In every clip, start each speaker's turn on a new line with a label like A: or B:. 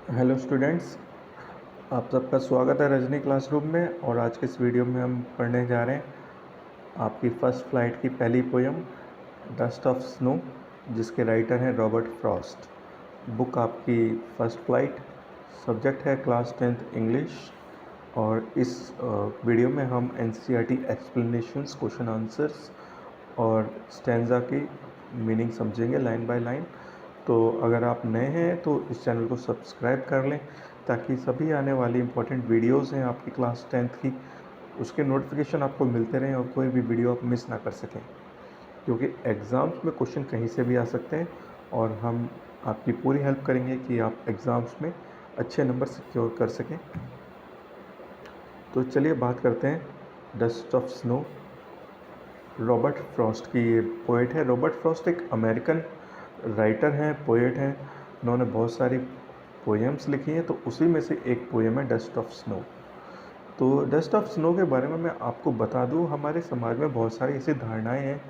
A: Hello students, आप सबका स्वागत है रजनी क्लासरूम में। और आज के इस वीडियो में हम पढ़ने जा रहे हैं आपकी फ़र्स्ट फ्लाइट की पहली पोयम डस्ट ऑफ स्नो, जिसके राइटर हैं रॉबर्ट फ्रॉस्ट। बुक आपकी फ़र्स्ट फ्लाइट, सब्जेक्ट है क्लास 10th इंग्लिश। और इस वीडियो में हम एनसीईआरटी एक्सप्लेनेशंस, क्वेश्चन आंसर्स और स्टैंजा की मीनिंग समझेंगे लाइन बाय लाइन। तो अगर आप नए हैं तो इस चैनल को सब्सक्राइब कर लें, ताकि सभी आने वाली इम्पोर्टेंट वीडियोस हैं आपकी क्लास 10th की, उसके नोटिफिकेशन आपको मिलते रहें और कोई भी वीडियो आप मिस ना कर सकें, क्योंकि एग्ज़ाम्स में क्वेश्चन कहीं से भी आ सकते हैं और हम आपकी पूरी हेल्प करेंगे कि आप एग्ज़ाम्स में अच्छे नंबर सिक्योर कर सकें। तो चलिए बात करते हैं dust of snow. Robert Frost की ये पोएट है। रॉबर्ट फ्रॉस्ट एक अमेरिकन राइटर हैं, पोएट हैं। उन्होंने बहुत सारी पोएम्स लिखी हैं, तो उसी में से एक पोएम है डस्ट ऑफ स्नो। तो डस्ट ऑफ स्नो के बारे में मैं आपको बता दूं, हमारे समाज में बहुत सारी ऐसी धारणाएं हैं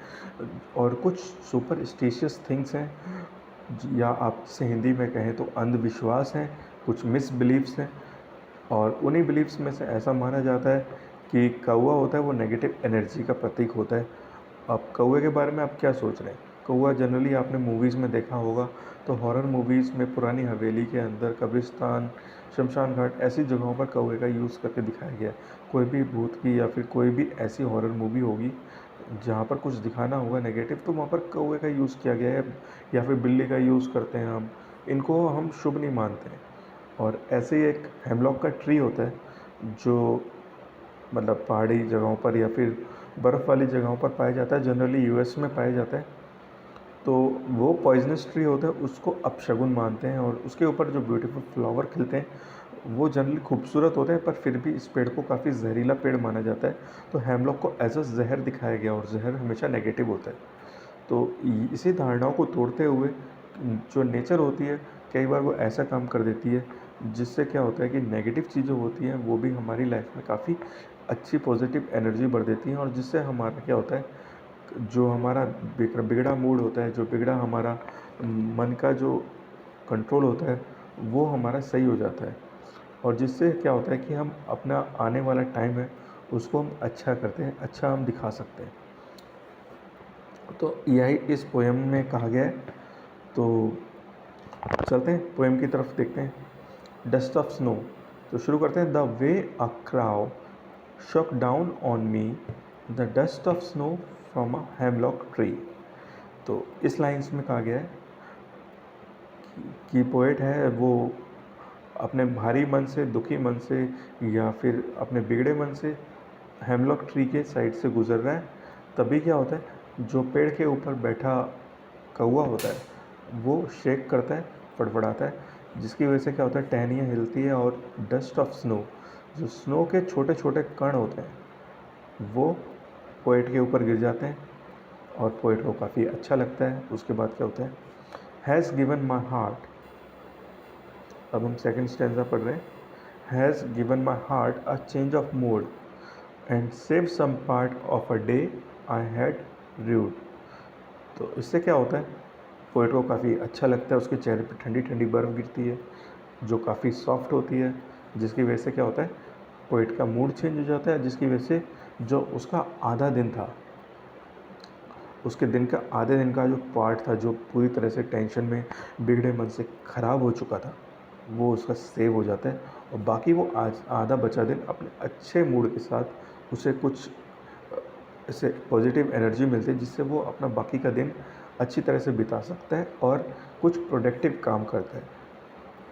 A: और कुछ सुपरस्टिशियस थिंग्स हैं, या आप इसे हिंदी में कहें तो अंधविश्वास हैं, कुछ मिसबिलीफ्स हैं। और उन्हीं बिलीफ्स में से ऐसा माना जाता है कि कौवा होता है वो नेगेटिव एनर्जी का प्रतीक होता है। अब कौवे के बारे में आप क्या सोच रहे हैं? कौवा जनरली आपने मूवीज़ में देखा होगा, तो हॉरर मूवीज़ में पुरानी हवेली के अंदर, कब्रिस्तान, शमशान घाट, ऐसी जगहों पर कौवे का यूज़ करके दिखाया गया है। कोई भी भूत की या फिर कोई भी ऐसी हॉरर मूवी होगी जहाँ पर कुछ दिखाना होगा नेगेटिव, तो वहाँ पर कौवे का यूज़ किया गया है, या फिर बिल्ली का यूज़ करते हैं हम। इनको हम शुभ नहीं मानते हैं। और ऐसे ही एक हेमलॉक का ट्री होता है, जो मतलब पहाड़ी जगहों पर या फिर बर्फ़ वाली जगहों पर पाया जाता है, जनरली यूएस में पाया जाता है। तो वो पॉइजनस ट्री होता है, उसको अपशगुन मानते हैं। और उसके ऊपर जो ब्यूटीफुल फ्लावर खिलते हैं वो जनरली खूबसूरत होते हैं, पर फिर भी इस पेड़ को काफ़ी जहरीला पेड़ माना जाता है। तो हेमलॉक को एज अ जहर दिखाया गया, और जहर हमेशा नेगेटिव होता है। तो इसी धारणाओं को तोड़ते हुए जो नेचर होती है, कई बार वो ऐसा काम कर देती है जिससे क्या होता है कि नेगेटिव चीज़ें होती हैं वो भी हमारी लाइफ में काफ़ी अच्छी पॉजिटिव एनर्जी भर देती हैं। और जिससे हमारा क्या होता है, जो हमारा बिगड़ा मूड होता है, जो बिगड़ा हमारा मन का जो कंट्रोल होता है, वो हमारा सही हो जाता है। और जिससे क्या होता है कि हम अपना आने वाला टाइम है उसको हम अच्छा करते हैं, अच्छा हम दिखा सकते हैं। तो यही इस पोएम में कहा गया है। तो चलते हैं पोएम की तरफ, देखते हैं डस्ट ऑफ स्नो। तो शुरू करते हैं। The way a crow shook down on me the dust of snow from a hemlock tree। तो इस लाइन्स में कहा गया है कि पोएट है वो अपने भारी मन से, दुखी मन से, या फिर अपने बिगड़े मन से हेमलॉक ट्री के साइड से गुजर रहा है। तभी क्या होता है, जो पेड़ के ऊपर बैठा कौवा होता है वो शेक करता है, फड़फड़ाता है, जिसकी वजह से क्या होता है, टहनियाँ हिलती है और डस्ट ऑफ स्नो, जो स्नो के छोटे छोटे कण होते हैं, वो पोएट के ऊपर गिर जाते हैं और पोएट को काफ़ी अच्छा लगता है। उसके बाद क्या होता है, हैज़ गिवन माई हार्ट। अब हम सेकंड स्टैंजा पढ़ रहे हैं। Has given my heart a change of mood and save some part of a day I had rued. तो इससे क्या होता है, पोएट को काफ़ी अच्छा लगता है, उसके चेहरे पर ठंडी ठंडी बर्फ़ गिरती है जो काफ़ी सॉफ्ट होती है, जिसकी वजह से क्या होता है, पोएट का मूड चेंज हो जाता है, जिसकी वजह से जो उसका आधा दिन था, उसके दिन का आधे दिन का जो पार्ट था, जो पूरी तरह से टेंशन में, बिगड़े मन से ख़राब हो चुका था, वो उसका सेव हो जाता है। और बाकी वो आज आधा बचा दिन अपने अच्छे मूड के साथ उसे कुछ इससे पॉजिटिव एनर्जी मिलती है, जिससे वो अपना बाकी का दिन अच्छी तरह से बिता सकता है और कुछ प्रोडक्टिव काम करता है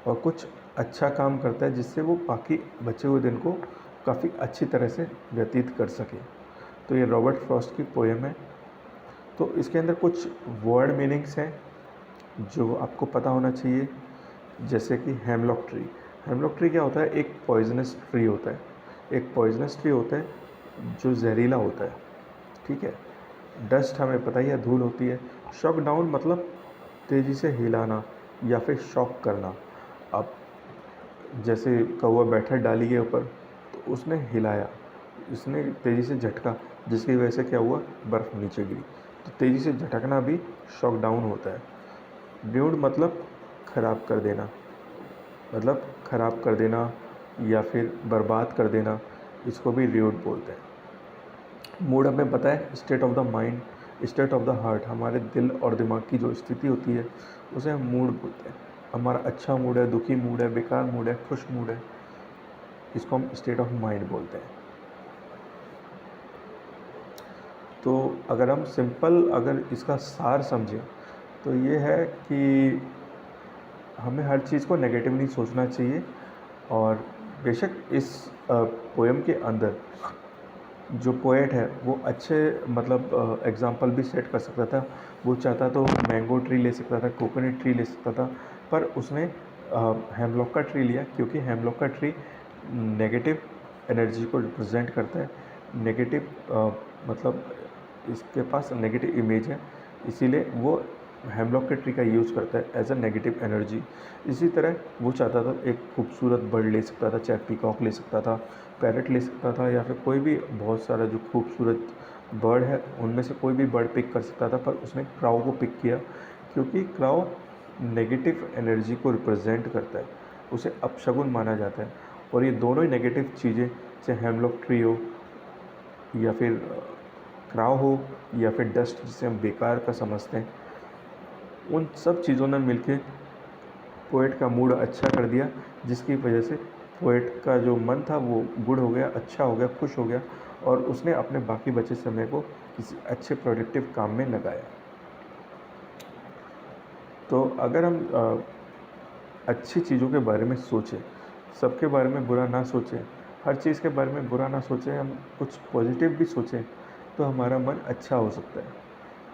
A: और कुछ अच्छा काम करता है, जिससे वो बाकी बचे हुए दिन को काफ़ी अच्छी तरह से व्यतीत कर सके। तो ये रॉबर्ट फ्रॉस्ट की पोएम है। तो इसके अंदर कुछ वर्ड मीनिंग्स हैं जो आपको पता होना चाहिए, जैसे कि हेमलॉक ट्री। हेमलॉक ट्री क्या होता है, एक पॉइजनस ट्री होता है। एक पॉइजनस ट्री होता है जो जहरीला होता है, ठीक है। डस्ट हमें पता ही है, धूल होती है। शॉक डाउन मतलब तेज़ी से हिलाना या फिर शॉक करना। अब जैसे कौवा बैठा डाली के ऊपर, तो उसने हिलाया, इसने तेज़ी से झटका, जिसकी वजह से क्या हुआ, बर्फ़ नीचे गिरी। तो तेज़ी से झटकना भी शॉक डाउन होता है। ड्यूड मतलब ख़राब कर देना। मतलब ख़राब कर देना या फिर बर्बाद कर देना, इसको भी र्यूड बोलते हैं। मूड हमें पता है, state of the mind, state of the heart, हमारे दिल और दिमाग की जो स्थिति होती है उसे हम मूड बोलते हैं। हमारा अच्छा मूड है, दुखी मूड है, बेकार मूड है, खुश मूड है, इसको हम स्टेट ऑफ माइंड बोलते हैं। तो अगर हम सिंपल अगर इसका सार समझें तो ये है कि हमें हर चीज़ को नेगेटिव नहीं सोचना चाहिए। और बेशक इस पोएम के अंदर जो पोएट है वो अच्छे मतलब एग्जाम्पल भी सेट कर सकता था। वो चाहता तो मैंगो ट्री ले सकता था, कोकोनट ट्री ले सकता था, पर उसने हेमलॉक का ट्री लिया क्योंकि हेमलॉक का ट्री नेगेटिव एनर्जी को रिप्रेजेंट करता है। नेगेटिव मतलब इसके पास नेगेटिव इमेज है, इसीलिए वो हेमलॉक के ट्री का यूज़ करता है एज अ नेगेटिव एनर्जी। इसी तरह वो चाहता था एक खूबसूरत बर्ड ले सकता था, चाहे पीकॉक ले सकता था, पैरट ले सकता था, या फिर कोई भी बहुत सारा जो खूबसूरत बर्ड है उनमें से कोई भी बर्ड पिक कर सकता था, पर उसने क्राउ को पिक किया क्योंकि क्राउ नेगेटिव एनर्जी को रिप्रेजेंट करता है, उसे अपशगुन माना जाता है। और ये दोनों ही नेगेटिव चीज़ें, चाहे हेमलॉक ट्री हो या फिर क्राउ हो या फिर डस्ट जिसे हम बेकार का समझते हैं, उन सब चीज़ों ने मिलके पोएट का मूड अच्छा कर दिया, जिसकी वजह से पोएट का जो मन था वो गुड हो गया, अच्छा हो गया, खुश हो गया, और उसने अपने बाकी बचे समय को किसी अच्छे प्रोडक्टिव काम में लगाया। तो अगर हम अच्छी चीज़ों के बारे में सोचें, सबके बारे में बुरा ना सोचें, हर चीज़ के बारे में बुरा ना सोचें, हम कुछ पॉजिटिव भी सोचें, तो हमारा मन अच्छा हो सकता है।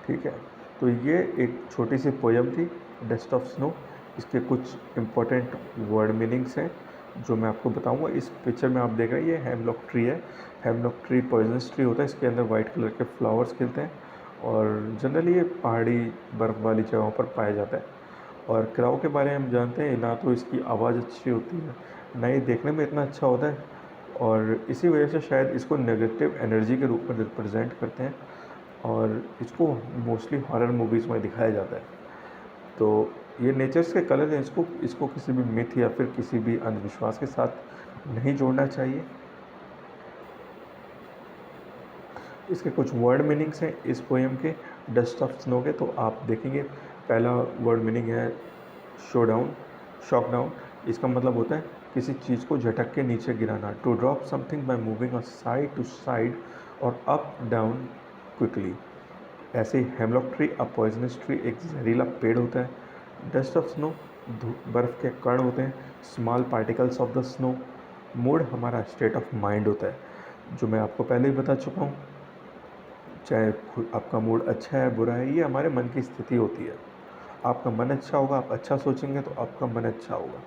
A: ठीक है, तो ये एक छोटी सी पोयम थी, डस्ट ऑफ स्नो। इसके कुछ इम्पोर्टेंट वर्ड मीनिंग्स हैं जो मैं आपको बताऊंगा। इस पिक्चर में आप देख रहे हैं, ये हेमलॉक ट्री है। हेमलॉक ट्री पॉइजनस ट्री होता है, इसके अंदर वाइट कलर के फ्लावर्स खिलते हैं और जनरली ये पहाड़ी बर्फ़ वाली जगहों पर पाया जाता है। और क्राउ के बारे में हम जानते हैं, ना तो इसकी आवाज़ अच्छी होती है, ना ये देखने में इतना अच्छा होता है, और इसी वजह से शायद इसको नेगेटिव एनर्जी के रूप में रिप्रेजेंट करते हैं और इसको मोस्टली हॉरर मूवीज़ में दिखाया जाता है। तो ये नेचर्स के कलर हैं, इसको किसी भी मिथ या फिर किसी भी अंधविश्वास के साथ नहीं जोड़ना चाहिए। इसके कुछ वर्ड मीनिंग्स हैं इस पोएम के, डस्ट ऑफ स्नो के, तो आप देखेंगे। पहला वर्ड मीनिंग है शो डाउन, शॉक डाउन। इसका मतलब होता है किसी चीज़ को झटक के नीचे गिराना, to drop something by moving side to side और अप डाउन क्विकली। ऐसे ही hemlock tree a poisonous tree, एक जहरीला पेड़ होता है। डस्ट ऑफ स्नो, बर्फ़ के कण होते हैं, small particles of the snow. Mood हमारा स्टेट ऑफ माइंड होता है, जो मैं आपको पहले ही बता चुका हूँ। चाहे आपका मूड अच्छा है बुरा है, ये हमारे मन की स्थिति होती है। आपका मन अच्छा होगा, आप अच्छा सोचेंगे तो आपका मन अच्छा होगा।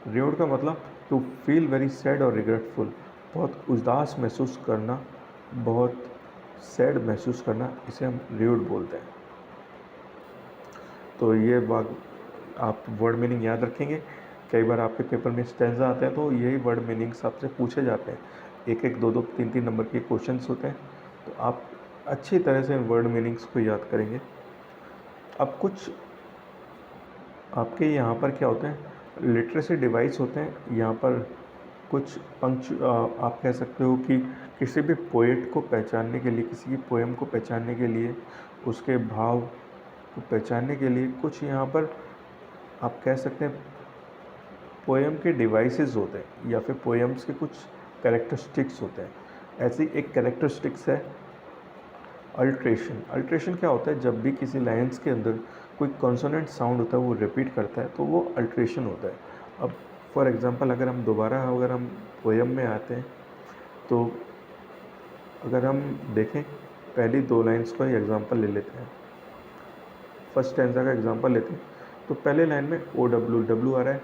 A: र्यूड का मतलब टू फील वेरी सैड और रिग्रेटफुल, बहुत उदास महसूस करना, बहुत सैड महसूस करना, इसे हम र्यूड बोलते हैं। तो ये आप वर्ड मीनिंग याद रखेंगे। कई बार आपके पेपर में स्टेंजा आते हैं तो यही वर्ड मीनिंग्स आपसे पूछे जाते हैं। एक एक दो दो तीन तीन नंबर के क्वेश्चंस होते हैं, तो आप अच्छी तरह से वर्ड मीनिंग्स को याद करेंगे। अब कुछ आपके यहाँ पर क्या होते हैं, लिटरेसी डिवाइस होते हैं। यहाँ पर कुछ आप कह सकते हो कि किसी भी पोएट को पहचानने के लिए, किसी की पोएम को पहचानने के लिए, उसके भाव को पहचानने के लिए कुछ यहाँ पर आप कह सकते हैं पोएम के डिवाइसेस होते हैं या फिर पोएम्स के कुछ कैरेक्टरिस्टिक्स होते हैं। ऐसी एक कैरेक्टरिस्टिक्स है अल्ट्रेशन। अल्ट्रेशन क्या होता है, जब भी किसी लाइन्स के अंदर कोई कॉन्सोनेंट साउंड होता है वो रिपीट करता है तो वो अल्ट्रेशन होता है। अब फॉर एग्जांपल अगर हम पोएम में आते हैं तो अगर हम देखें पहली दो लाइन्स का ही एग्जांपल ले लेते हैं, फर्स्ट स्टैंजा का एग्जांपल लेते हैं, तो पहले लाइन में ओ डब्ल्यू डब्ल्यू आ रहा है,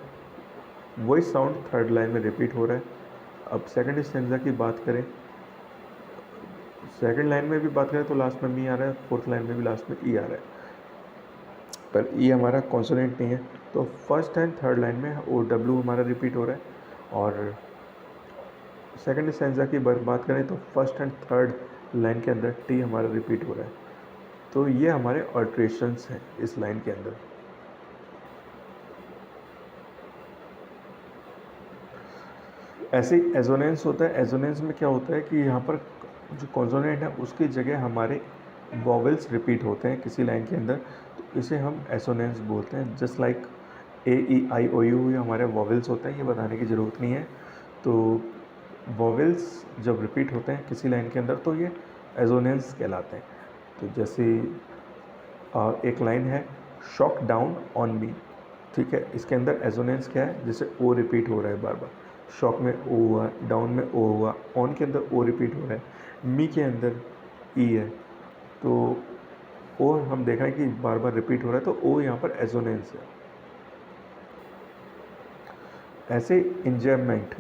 A: वही साउंड थर्ड लाइन में रिपीट हो रहा है। अब सेकंड स्टैंजा की बात करें, सेकंड लाइन में भी बात करें तो लास्ट में मी आ रहा है, फोर्थ लाइन में भी लास्ट में ई आ रहा है, पर ई हमारा कॉन्सोनेंट नहीं है। तो फर्स्ट एंड थर्ड लाइन में ओ डब्ल्यू हमारा रिपीट हो रहा है, और सेकंड स्टैंजा की बात करें तो फर्स्ट एंड थर्ड लाइन के अंदर टी हमारा रिपीट हो रहा है। तो ये हमारे अल्ट्रेशंस हैं इस लाइन के अंदर। ऐसे ही एजोनेंस होता है। एजोनेंस में क्या होता है कि यहाँ पर जो कॉन्सोनेंट है उसकी जगह हमारे वॉवेल्स रिपीट होते हैं किसी लाइन के अंदर, तो इसे हम एसोनेंस बोलते हैं। Just like A E I O U ये हमारे वॉवेल्स होते हैं, ये बताने की ज़रूरत नहीं है। तो वॉवेल्स जब रिपीट होते हैं किसी लाइन के अंदर तो ये एजोनेंस कहलाते हैं। तो जैसे एक लाइन है शॉक डाउन ऑन मी, ठीक है, इसके अंदर एजोनेंस क्या है, जैसे ओ रिपीट हो रहा है बार बार, शॉक में ओ हुआ, डाउन में ओ हुआ, ऑन के अंदर ओ रिपीट हो रहा है, मी के अंदर ई है, तो ओ हम देख रहे हैं कि बार बार रिपीट हो रहा है, तो ओ यहाँ पर एजोनेंस है। ऐसे इंजैममेंट,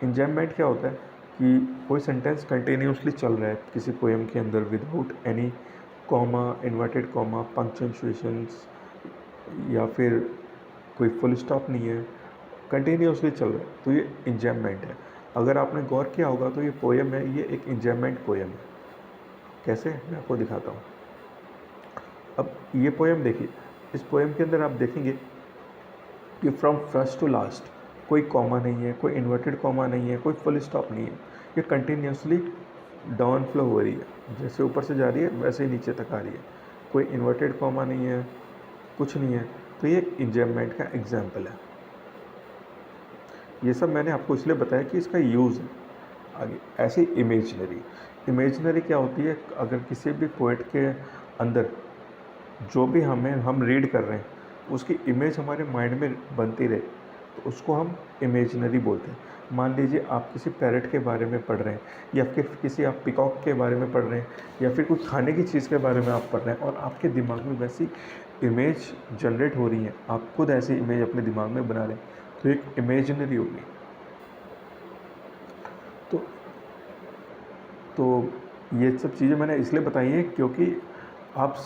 A: इंजैममेंट क्या होता है कि कोई सेंटेंस कंटिन्यूसली चल रहा है किसी पोएम के अंदर without any comma, inverted comma, punctuations या फिर कोई फुल स्टॉप नहीं है, कंटिन्यूसली चल रहा है, तो ये इंजैममेंट है। अगर आपने गौर किया होगा तो ये पोएम है, ये एक इंजैममेंट पोएम है। कैसे, मैं आपको दिखाता हूँ। अब ये पोएम देखिए, इस पोएम के अंदर आप देखेंगे कि फ्रॉम फर्स्ट टू लास्ट कोई कॉमा नहीं है, कोई इन्वर्टेड कॉमा नहीं है, कोई फुल स्टॉप नहीं है, ये कंटिन्यूसली डाउन फ्लो हो रही है, जैसे ऊपर से जा रही है वैसे ही नीचे तक आ रही है, कोई इन्वर्टेड कॉमा नहीं है, कुछ नहीं है, तो ये इंजैममेंट का एग्जाम्पल है। ये सब मैंने आपको इसलिए बताया कि इसका यूज़ है आगे। ऐसे इमेजनरी, इमेजनरी क्या होती है, अगर किसी भी पोएट के अंदर जो भी हम रीड कर रहे हैं उसकी इमेज हमारे माइंड में बनती रहे, तो उसको हम इमेजनरी बोलते हैं। मान लीजिए आप किसी पैरट के बारे में पढ़ रहे हैं, या फिर किसी आप पिकॉक के बारे में पढ़ रहे हैं, या फिर कुछ खाने की चीज़ के बारे में आप पढ़ रहे हैं और आपके दिमाग में वैसी इमेज जनरेट हो रही है, आप खुद ऐसी इमेज अपने दिमाग में बना रहे हैं, तो एक इमेजनरी होगी। तो ये सब चीज़ें मैंने इसलिए बताई हैं क्योंकि आप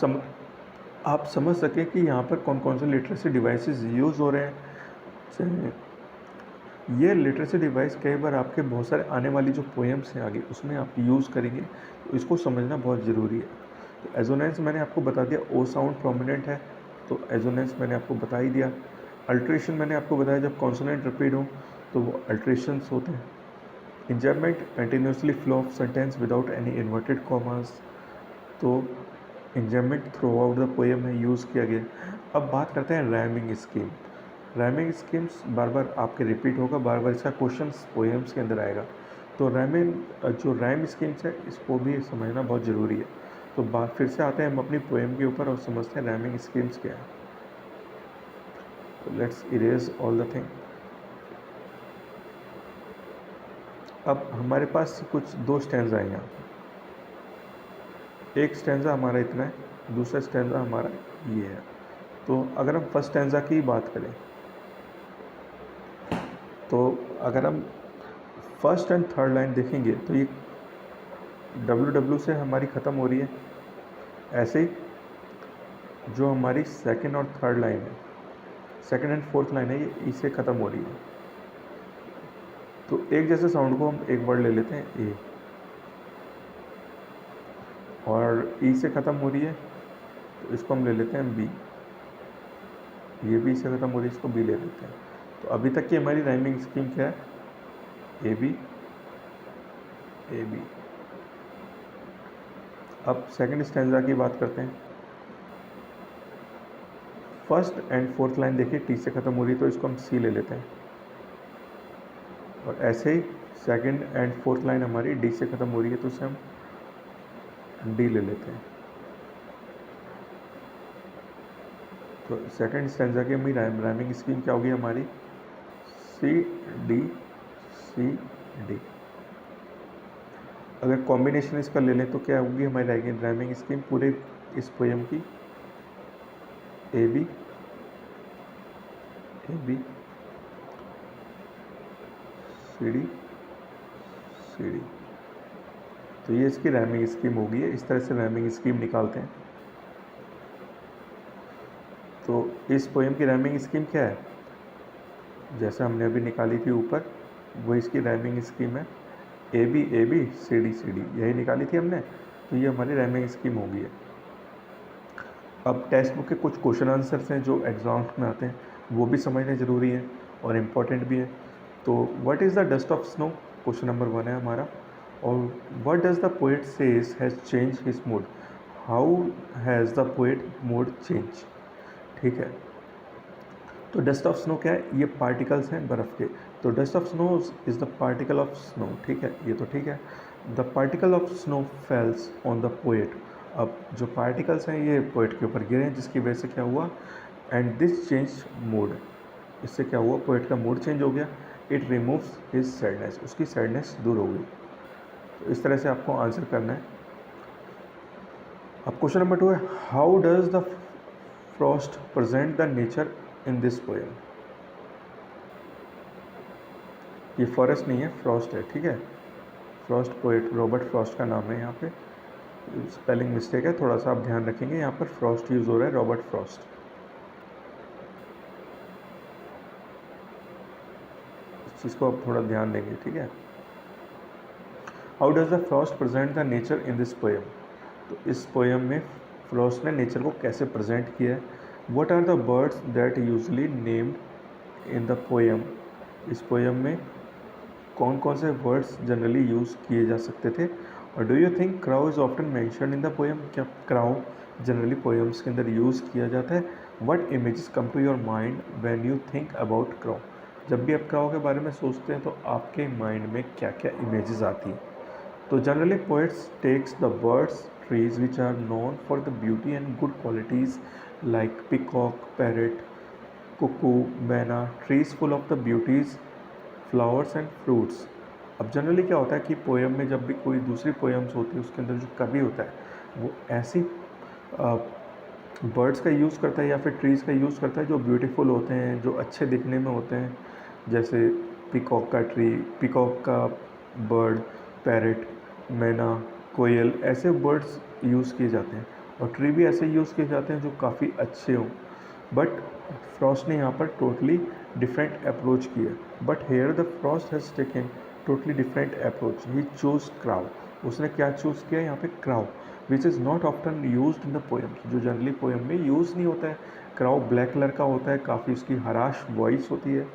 A: समझ सकें कि यहाँ पर कौन कौन से लिटरेसी डिवाइसेस यूज़ हो रहे हैं। ये लिटरेसी डिवाइस कई बार आपके बहुत सारे आने वाली जो पोएम्स हैं आगे उसमें आप यूज़ करेंगे, तो इसको समझना बहुत ज़रूरी है। तो एजोनेंस मैंने आपको बता दिया, ओ साउंड प्रोमिनेंट है तो एजोनेंस मैंने आपको बता ही दिया। अल्ट्रेशन मैंने आपको बताया, जब कॉन्सोनेंट रिपीट हो तो वो अल्ट्रेशंस होते हैं। Enjambment, continuously flow of sentence without any inverted commas, तो enjambment throughout the poem में यूज़ किया गया। अब बात करते हैं रैमिंग स्कीम। रैमिंग स्कीम्स बार बार आपके रिपीट होगा, बार बार इसका क्वेश्चंस पोएम्स के अंदर आएगा, तो रैमिंग जो रैम स्कीम्स है इसको भी समझना बहुत ज़रूरी है। तो बात फिर से आते हैं हम अपनी पोएम के ऊपर और समझते हैं रैमिंग स्कीम्स क्या है। तो let's erase all the thing. अब हमारे पास कुछ दो स्टैंजा हैं यहाँ। एक स्टैंजा हमारा इतना है, दूसरा स्टैंजा हमारा ये है। तो अगर हम फर्स्ट स्टैंजा की बात करें, तो अगर हम फर्स्ट एंड थर्ड लाइन देखेंगे तो ये WW से हमारी ख़त्म हो रही है। ऐसे ही जो हमारी सेकंड और थर्ड लाइन है, सेकंड एंड फोर्थ लाइन है, ये ई से ख़त्म हो रही है। तो एक जैसे साउंड को हम एक वर्ड ले लेते हैं ए, और ई से ख़त्म हो रही है तो इसको हम ले लेते हैं बी, ये भी से ख़त्म हो रही है, इसको बी ले लेते हैं। तो अभी तक की हमारी राइमिंग स्कीम क्या है, ए बी ए बी। अब सेकंड स्टैंजा की बात करते हैं। फर्स्ट एंड फोर्थ लाइन देखिए टी से ख़त्म हो रही है तो इसको हम सी ले लेते हैं, और ऐसे ही सेकंड एंड फोर्थ लाइन हमारी डी से ख़त्म हो रही है तो इसे हम डी ले लेते हैं। तो सेकंड स्टैंजा की हमारी राइमिंग स्कीम क्या होगी हमारी, सी डी सी डी। अगर कॉम्बिनेशन इसका ले लें तो क्या होगी हमारी राइमिंग स्कीम पूरे इस पोएम की, ए बी सी डी। तो ये इसकी राइमिंग स्कीम होगी, इस तरह से राइमिंग स्कीम निकालते हैं। तो इस पोएम की राइमिंग स्कीम क्या है, जैसे हमने अभी निकाली थी ऊपर, वो इसकी राइमिंग स्कीम है ए बी सी डी, यही निकाली थी हमने, तो ये हमारी राइमिंग स्कीम होगी है। अब टेक्स्ट बुक के कुछ क्वेश्चन आंसर्स हैं जो एग्ज़ाम्स में आते हैं, वो भी समझने ज़रूरी है और इम्पोर्टेंट भी है। तो what is the dust of snow, question number 1 है हमारा। और what does the poet says has change his mood, how has the poet mood change. ठीक है, तो डस्ट ऑफ स्नो क्या है, ये पार्टिकल्स हैं बर्फ़ के। तो dust of snow is the particle of snow. ठीक है, ये तो ठीक है। The particle of snow fails on the poet. अब जो पार्टिकल्स हैं ये पोएट के ऊपर गिरे हैं, जिसकी वजह से क्या हुआ, एंड दिस चेंज मूड, इससे क्या हुआ, पोएट का मूड चेंज हो गया। इट रिमूव्स हिज सैडनेस, उसकी सैडनेस दूर हो गई। तो इस तरह से आपको आंसर करना है। अब क्वेश्चन नंबर 2 है, how does the Frost present the nature in this poem. ये फॉरेस्ट नहीं है, फ्रॉस्ट है। ठीक है, फ्रॉस्ट पोएट रॉबर्ट फ्रॉस्ट का नाम है। यहाँ पे स्पेलिंग मिस्टेक है, थोड़ा सा आप ध्यान रखेंगे। यहाँ पर फ्रॉस्ट यूज़ हो रहा है, रॉबर्ट फ्रॉस्ट। इस चीज़ को आप थोड़ा ध्यान देंगे। ठीक है, how does the Frost present the nature in this poem. तो इस पोएम में फ्रॉस्ट ने नेचर को कैसे प्रेजेंट किया है। What are the birds that usually named in the poem. इस पोएम में कौन कौन से वर्ड्स जनरली यूज़ किए जा सकते थे। और do you think crow is often mentioned in the poem, क्या क्राउ जनरली पोएम्स के अंदर यूज़ किया जाता है। What images come to your mind when you think about crow. जब भी आप क्राउ के बारे में सोचते हैं तो आपके माइंड में क्या क्या इमेजेस आती हैं। तो generally poets takes the birds trees which are known for the beauty and good qualities like peacock, parrot, cuckoo, myna, trees full of the beauties, flowers and fruits. अब जनरली क्या होता है कि पोएम में जब भी कोई दूसरी पोएम्स होती है उसके अंदर जो कवि होता है वो ऐसी बर्ड्स का यूज़ करता है या फिर ट्रीज़ का यूज़ करता है जो ब्यूटीफुल होते हैं, जो अच्छे दिखने में होते हैं। जैसे पिकॉक का ट्री, पिकॉक का बर्ड, पैरट, मैना, कोयल, ऐसे बर्ड्स यूज़ किए जाते हैं। और ट्री भी ऐसे यूज़ किए जाते हैं जो काफ़ी अच्छे हों। बट फ्रॉस्ट ने यहाँ पर टोटली डिफरेंट अप्रोच किया। But here the Frost has taken totally different approach, he choose crow. उसने क्या चूज़ किया यहाँ पे, crow, which is not often used in the poem, जो जनरली पोएम में यूज़ नहीं होता है। क्राउ ब्लैक कलर का होता है, काफ़ी उसकी हराश वॉइस होती है।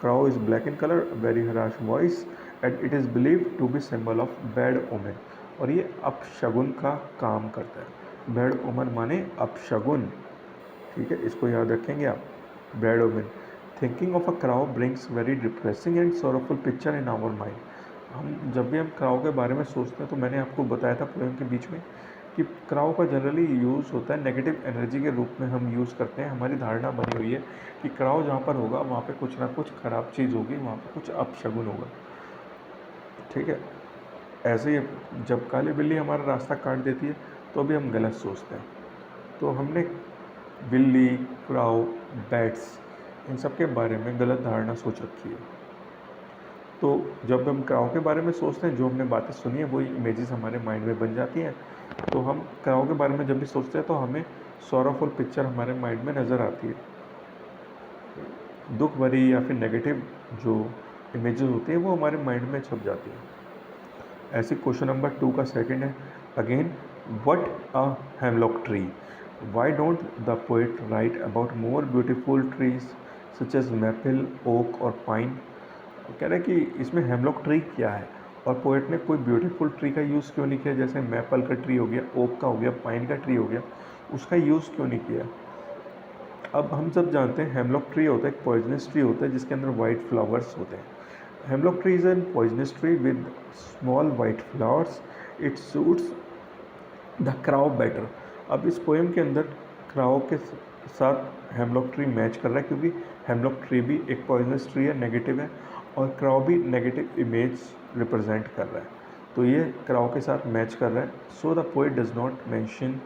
A: Crow is black in colour, very harsh voice, and it is believe to be symbol of bad omen. और ये अपशगुन का काम करता है। बैड ओमन माने अपशगुन। ठीक है, इसको याद रखेंगे आप, bad omen. Thinking of a crow brings very depressing and sorrowful picture in our mind. हम जब भी हम क्राउ के बारे में सोचते हैं तो मैंने आपको बताया था पोएम के बीच में कि क्राउ का जनरली यूज़ होता है नेगेटिव एनर्जी के रूप में हम यूज़ करते हैं। हमारी धारणा बनी हुई है कि क्राउ जहाँ पर होगा वहाँ पे कुछ ना कुछ ख़राब चीज़ होगी, वहाँ पे कुछ अपशगुन होगा। ठीक है, ऐसे ही जब काली बिल्ली हमारा रास्ता काट देती है तो भी हम गलत सोचते हैं। तो हमने बिल्ली, क्राउ, बैट्स, इन सब के बारे में गलत धारणा सोच रखी है। तो जब हम क्राउ के बारे में सोचते हैं, जो हमने बातें सुनी है वही इमेजेस हमारे माइंड में बन जाती हैं। तो हम क्राउ के बारे में जब भी सोचते हैं तो हमें सॉरोफुल पिक्चर हमारे माइंड में नज़र आती है। दुख भरी या फिर नेगेटिव जो इमेजेस होती है वो हमारे माइंड में छप जाती है। ऐसे क्वेश्चन नंबर 2 का सेकंड है, again, what a hemlock tree. Why don't the poet write about more beautiful trees such as maple, oak और पाइन। कह रहे हैं कि इसमें हेमलॉक ट्री क्या है और पोएट ने कोई ब्यूटीफुल ट्री का यूज़ क्यों नहीं किया, जैसे मैपल का ट्री हो गया, ओक का हो गया, पाइन का ट्री हो गया, उसका यूज़ क्यों नहीं किया। अब हम सब जानते हैं हेमलॉक ट्री होता है एक पॉइजनस ट्री होता है जिसके अंदर वाइट फ्लावर्स होते हैं। Hemlock tree is an poisonous tree with small white flowers, it suits the crow better. अब इस पोएम के अंदर क्राउ के साथ हेमलॉक ट्री मैच कर रहा है क्योंकि हेमलॉक ट्री भी एक पॉइजनस ट्री है, नेगेटिव है, और क्राउ भी नेगेटिव इमेज रिप्रेजेंट कर रहा है। तो ये क्राउ के साथ मैच कर रहा है। So the poet does not mention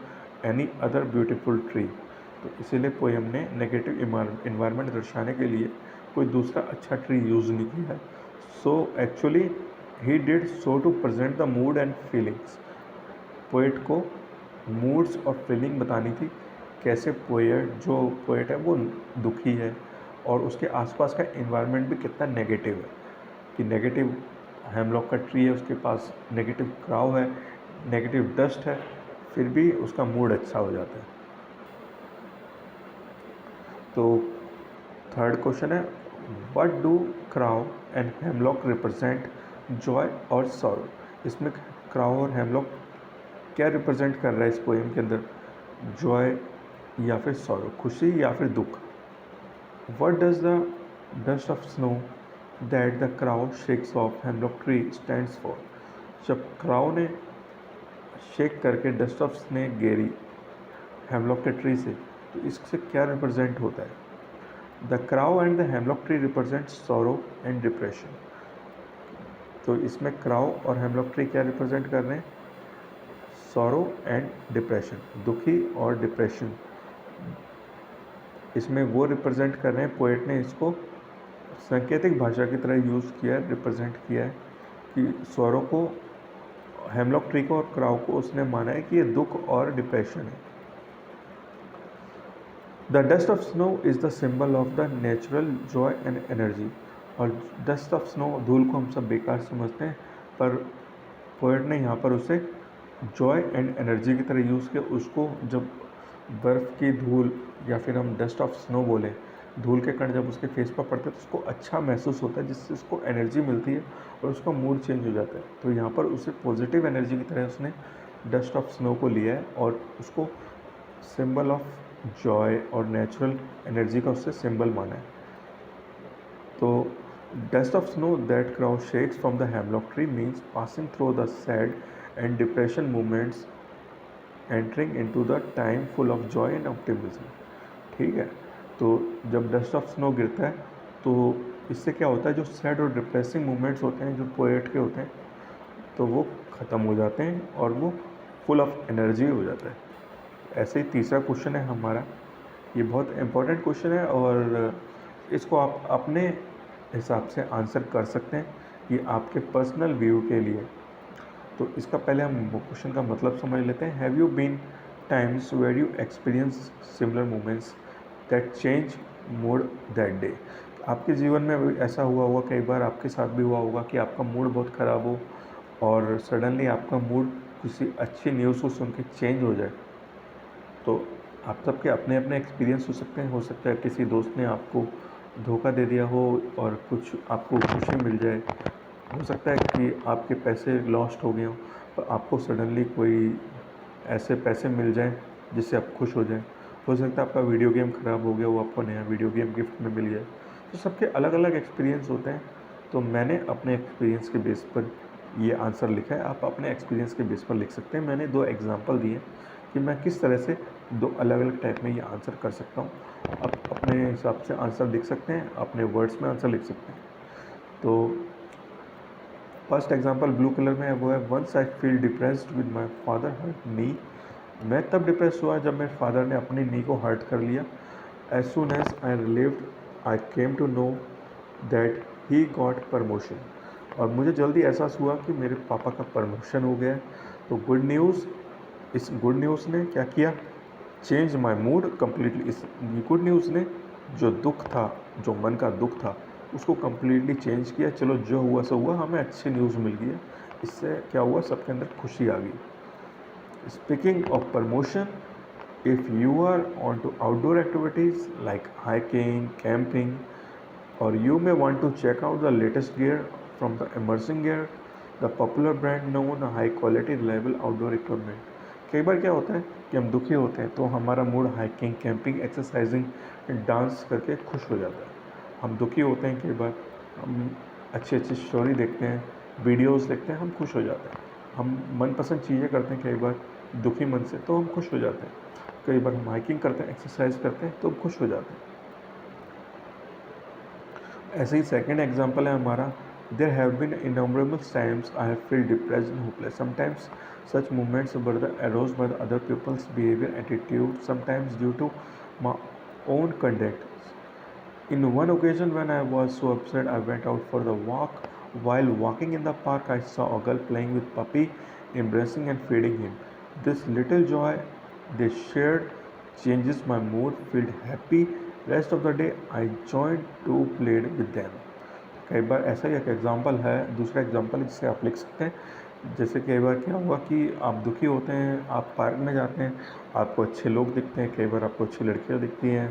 A: any other beautiful tree. तो इसीलिए पोएम ने नेगेटिव इन्वायरमेंट दर्शाने के लिए कोई दूसरा अच्छा ट्री यूज़ नहीं किया है। So actually he did so to present the mood and feelings. Poet को मूड्स और फीलिंग बतानी थी, कैसे जो पोएट है वो दुखी है और उसके आसपास का इन्वायरमेंट भी कितना नेगेटिव है, कि नेगेटिव हेमलॉक का ट्री है, उसके पास नेगेटिव क्राउ है, नेगेटिव डस्ट है, फिर भी उसका मूड अच्छा हो जाता है। तो थर्ड क्वेश्चन है, what do crow and hemlock represent, joy और सॉरो। इसमें क्राउ और हेमलॉक क्या रिप्रेजेंट कर रहा है इस पोएम के अंदर, जॉय या फिर सॉरो, खुशी या फिर दुख। What does the dust of snow that the crow shakes off hemlock tree stands for. जब क्राउ ने शेक करके डस्ट ऑफ स्नो गेरी हेमलॉक के ट्री से, तो इससे क्या रिप्रेजेंट होता है। The crow and the hemlock tree represent sorrow and depression. तो इसमें क्राउ और हेमलॉक ट्री क्या रिप्रेजेंट कर रहे हैं, सॉरो एंड डिप्रेशन, दुखी और डिप्रेशन। इसमें वो रिप्रेजेंट कर रहे हैं, पोएट ने इसको सांकेतिक भाषा की तरह यूज़ किया है, रिप्रेजेंट किया है कि सॉरो को, हेमलॉक ट्री को और क्राउ को उसने माना है कि ये दुख और डिप्रेशन है। The dust of snow is the symbol of the natural Joy and energy. और डस्ट ऑफ स्नो, धूल को हम सब बेकार समझते हैं, पर पोएट ने यहाँ पर उसे जॉय एंड एनर्जी की तरह यूज़ किया। उसको जब बर्फ़ की धूल या फिर हम डस्ट ऑफ स्नो बोलें, धूल के कण जब उसके फेस पर पड़ते हैं तो उसको अच्छा महसूस होता है, जिससे उसको एनर्जी मिलती है और उसका मूड चेंज हो जाता है। तो यहाँ पर उसे पॉजिटिव एनर्जी की तरह उसने डस्ट ऑफ स्नो को लिया है और उसको सिंबल ऑफ जॉय और नेचुरल एनर्जी का उससे सिंबल माना है। तो dust of snow that crowd shakes from the hemlock tree means passing through the sad and depression moments, entering into the time full of Joy and optimism. ठीक है, तो जब डस्ट ऑफ स्नो गिरता है तो इससे क्या होता है, जो सैड और डिप्रेसिंग मोमेंट्स होते हैं जो पोएट के होते हैं, तो वो ख़त्म हो जाते हैं और वो फुल ऑफ एनर्जी हो जाता है। ऐसे ही तीसरा क्वेश्चन है हमारा, ये बहुत इम्पोर्टेंट क्वेश्चन है और इसको आप अपने हिसाब से आंसर कर सकते हैं, ये आपके पर्सनल व्यू के लिए। तो इसका पहले हम क्वेश्चन का मतलब समझ लेते हैं। Have you been times where you experience similar moments that change mood that day. आपके जीवन में भी ऐसा हुआ होगा, कई बार आपके साथ भी हुआ होगा कि आपका मूड बहुत ख़राब हो और सडनली आपका मूड किसी अच्छी न्यूज़ को सुन के चेंज हो जाए। तो आप सबके अपने अपने एक्सपीरियंस हो सकते हैं, हो सकता है किसी दोस्त ने आपको धोखा दे दिया हो और कुछ आपको खुशी मिल जाए, हो सकता है कि आपके पैसे लॉस्ट हो गए हों पर आपको सडनली कोई ऐसे पैसे मिल जाएं जिससे आप खुश हो जाएं, हो सकता है आपका वीडियो गेम ख़राब हो गया, वो आपको नया वीडियो गेम गिफ्ट में मिल जाए। तो सबके अलग अलग एक्सपीरियंस होते हैं, तो मैंने अपने एक्सपीरियंस के बेस पर ये आंसर लिखा है, आप अपने एक्सपीरियंस के बेस पर लिख सकते हैं। मैंने 2 एग्जांपल दिए कि मैं किस तरह से 2 अलग अलग टाइप में ये आंसर कर सकता हूँ। आप अपने हिसाब से आंसर लिख सकते हैं, अपने वर्ड्स में आंसर लिख सकते हैं। तो फर्स्ट एग्जांपल ब्लू कलर में है, वो है once I feel depressed with my father hurt knee. मैं तब डिप्रेस हुआ जब मेरे फादर ने अपनी नी को हर्ट कर लिया। As soon as I relieved I came to know that he got promotion. और मुझे जल्दी एहसास हुआ कि मेरे पापा का प्रमोशन हो गया। तो गुड न्यूज़, इस गुड न्यूज़ ने क्या किया, चेंज माई मूड कम्प्लीटली। इस गुड न्यूज़ ने जो दुख था, जो मन का दुख था, उसको कम्प्लीटली चेंज किया। चलो जो हुआ सो हुआ, हमें अच्छी न्यूज़ मिल गई है, इससे क्या हुआ, सबके अंदर खुशी आ गई। Speaking of promotion, if you are on to outdoor activities like hiking, camping, और you may want to check out the latest gear from the emerging gear, the popular brand known high quality reliable outdoor equipment। कई बार क्या होता है कि हम दुखी होते हैं तो हमारा mood hiking, camping, exercising, dance करके खुश हो जाता है। हम दुखी होते हैं, कई बार हम अच्छी अच्छी स्टोरी देखते हैं, वीडियोस देखते हैं, हम खुश हो जाते हैं। हम मनपसंद चीज़ें करते हैं कई बार दुखी मन से, तो हम खुश हो जाते हैं। कई बार हम हाइकिंग करते हैं, एक्सरसाइज करते हैं, तो हम खुश हो जाते हैं। ऐसे ही सेकेंड एग्जाम्पल है हमारा, there have been innumerable times I have feel depressed and hopeless. Sometimes such moments were the arose by the other people's behaviour attitude, sometimes due to my own conduct. In one occasion when I was so upset, I went out for the walk. While walking in the park, I saw a girl playing with puppy, embracing and feeding him. This little joy they shared changes my mood, felt happy. Rest of the day, I joined to played with them. कई बार ऐसा ही एक example है, दूसरा example जिसे आप लिख सकते हैं। जैसे कई बार क्या हुआ कि आप दुखी होते हैं, आप पार्क में जाते हैं, आपको अच्छे लोग दिखते हैं, कई बार आपको अच्छी लड़कियां दिखती हैं,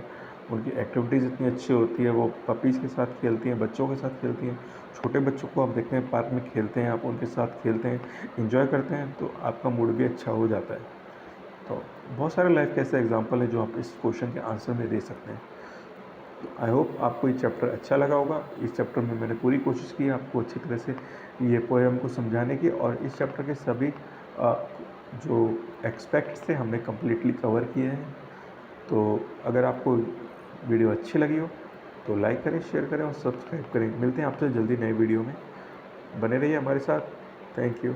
A: उनकी एक्टिविटीज़ इतनी अच्छी होती है, वो पपीज़ के साथ खेलती हैं, बच्चों के साथ खेलती हैं। छोटे बच्चों को आप देखते हैं पार्क में खेलते हैं, आप उनके साथ खेलते हैं, एंजॉय करते हैं, तो आपका मूड भी अच्छा हो जाता है। तो बहुत सारे लाइफ के ऐसे एग्जाम्पल हैं जो आप इस क्वेश्चन के आंसर में दे सकते हैं। आई होप आपको ये चैप्टर अच्छा लगा होगा। इस चैप्टर में मैंने पूरी कोशिश की है आपको अच्छी तरह से ये पोएम को समझाने की, और इस चैप्टर के सभी जो एक्सपेक्ट्स थे हमने कम्प्लीटली कवर किए हैं। तो अगर आपको वीडियो अच्छी लगी हो तो लाइक करें, शेयर करें और सब्सक्राइब करें। मिलते हैं आपसे जल्दी नए वीडियो में। बने रहिए हमारे साथ। Thank you.